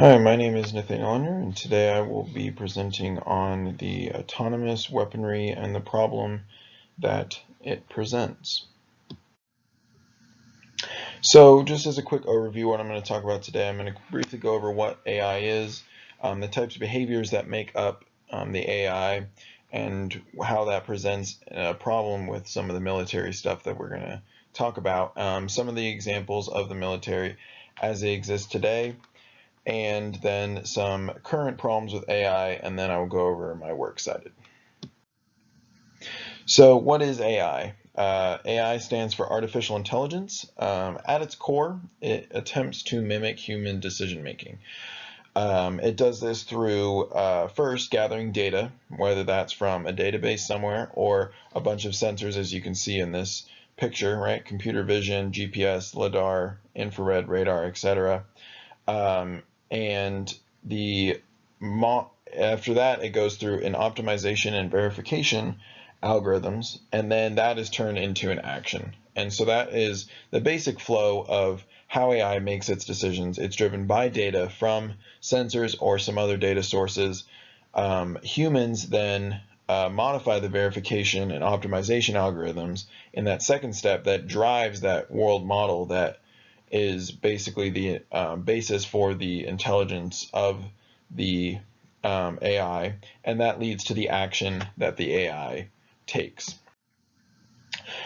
Hi, my name is Nathaniel Honor, and today I will be presenting on the autonomous weaponry and the problem that it presents. So just as a quick overview, what I'm going to talk about today, I'm going to briefly go over what AI is, the types of behaviors that make up the AI, and how that presents a problem with some of the military stuff that we're going to talk about, some of the examples of the military as they exist today, and then some current problems with AI, and then I will go over my works cited. So what is AI? AI stands for artificial intelligence. At its core, it attempts to mimic human decision making. It does this through first gathering data, whether that's from a database somewhere or a bunch of sensors, as you can see in this picture, right? Computer vision, GPS, LiDAR, infrared, radar, etc. And after that, it goes through an optimization and verification algorithms, and then that is turned into an action. And so that is the basic flow of how AI makes its decisions. It's driven by data from sensors or some other data sources. Humans then modify the verification and optimization algorithms in that second step that drives that world model that is basically the basis for the intelligence of the AI, and that leads to the action that the AI takes.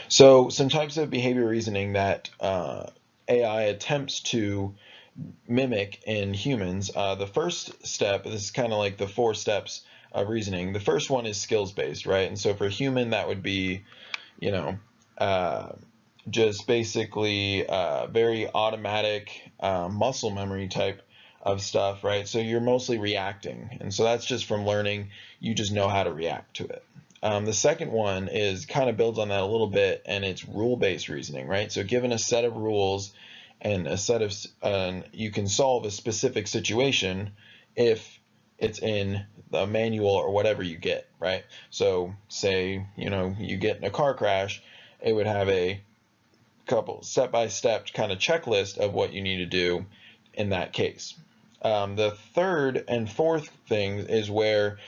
So some types of behavior reasoning that AI attempts to mimic in humans. The first step, this is kind of like the 4 steps of reasoning. The first one is skills based, right? And so for a human, that would be, you know, just basically very automatic muscle memory type of stuff, right? So you're mostly reacting, and so that's just from learning. You just know how to react to it. The second one is kind of builds on that a little bit, and it's rule-based reasoning, right? So given a set of rules and a set of you can solve a specific situation if it's in the manual or whatever you get, right? So say you get in a car crash, it would have a couple step-by-step kind of checklist of what you need to do in that case. The third and fourth thing is where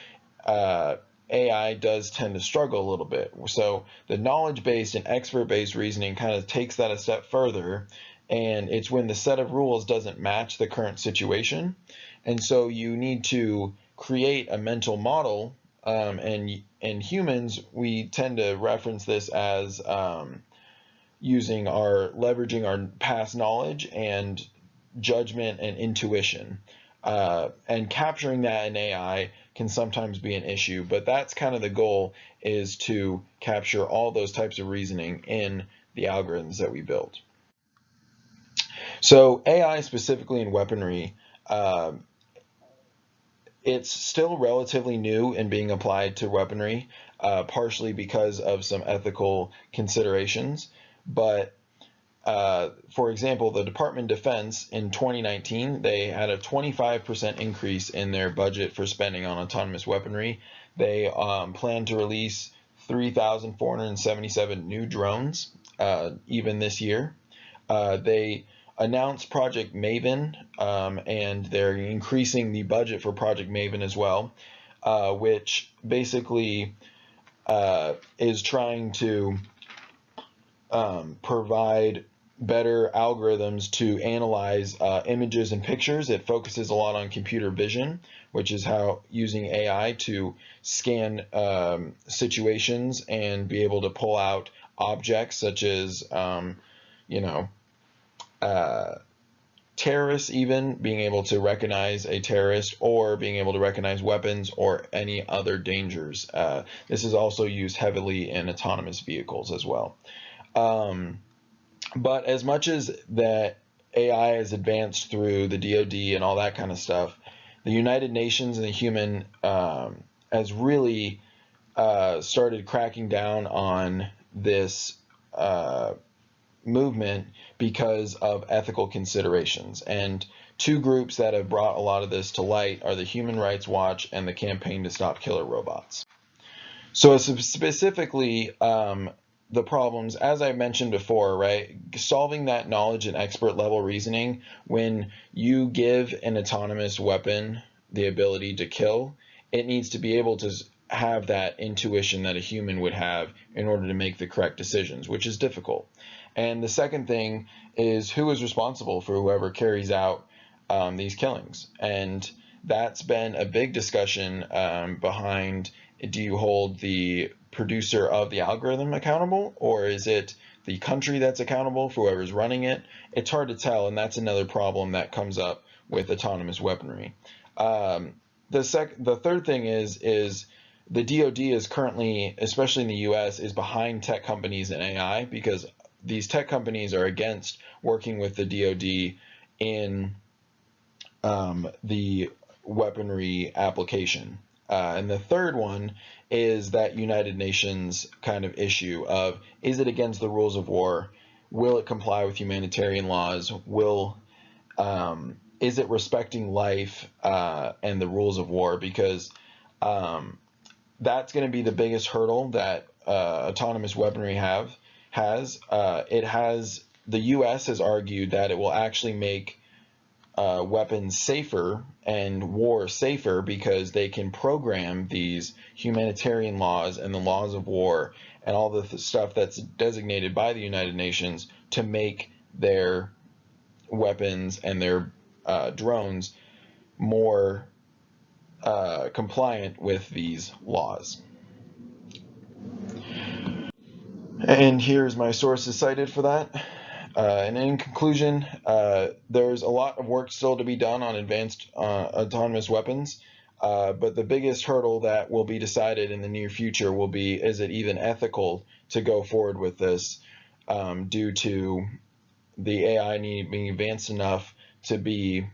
AI does tend to struggle a little bit. So the knowledge-based and expert-based reasoning kind of takes that a step further, and it's when the set of rules doesn't match the current situation. And so you need to create a mental model, and in humans, we tend to reference this as leveraging our past knowledge and judgment and intuition. And capturing that in AI can sometimes be an issue, but that's kind of the goal, is to capture all those types of reasoning in the algorithms that we build. So AI specifically in weaponry, it's still relatively new in being applied to weaponry, partially because of some ethical considerations. But for example, the Department of Defense in 2019, they had a 25% increase in their budget for spending on autonomous weaponry. They plan to release 3,477 new drones even this year. They announced Project Maven, and they're increasing the budget for Project Maven as well, which basically is trying to provide better algorithms to analyze images and pictures. It focuses a lot on computer vision, which is how using AI to scan situations and be able to pull out objects such as terrorists, even being able to recognize a terrorist, or being able to recognize weapons or any other dangers. This is also used heavily in autonomous vehicles as well. But as much as that AI has advanced through the DoD and all that kind of stuff, the United Nations and the human has really started cracking down on this movement because of ethical considerations. And 2 groups that have brought a lot of this to light are the Human Rights Watch and the Campaign to Stop Killer Robots. So specifically, the problems, as I mentioned before, right? Solving that knowledge and expert level reasoning, when you give an autonomous weapon the ability to kill, it needs to be able to have that intuition that a human would have in order to make the correct decisions, which is difficult. And the second thing is, who is responsible for whoever carries out these killings? And that's been a big discussion behind, do you hold the producer of the algorithm accountable, or is it the country that's accountable for whoever's running it? It's hard to tell, and that's another problem that comes up with autonomous weaponry. The third thing is the DoD is currently, especially in the US, is behind tech companies in AI, because these tech companies are against working with the DoD in the weaponry application. And the third one is that United Nations kind of issue of, is it against the rules of war? Will it comply with humanitarian laws? Is it respecting life and the rules of war? Because that's going to be the biggest hurdle that autonomous weaponry has. The U.S. has argued that it will actually make weapons safer and war safer, because they can program these humanitarian laws and the laws of war and all the stuff that's designated by the United Nations to make their weapons and their drones more compliant with these laws. And here's my sources cited for that. And in conclusion, there's a lot of work still to be done on advanced autonomous weapons, but the biggest hurdle that will be decided in the near future will be, is it even ethical to go forward with this, due to the AI being advanced enough to be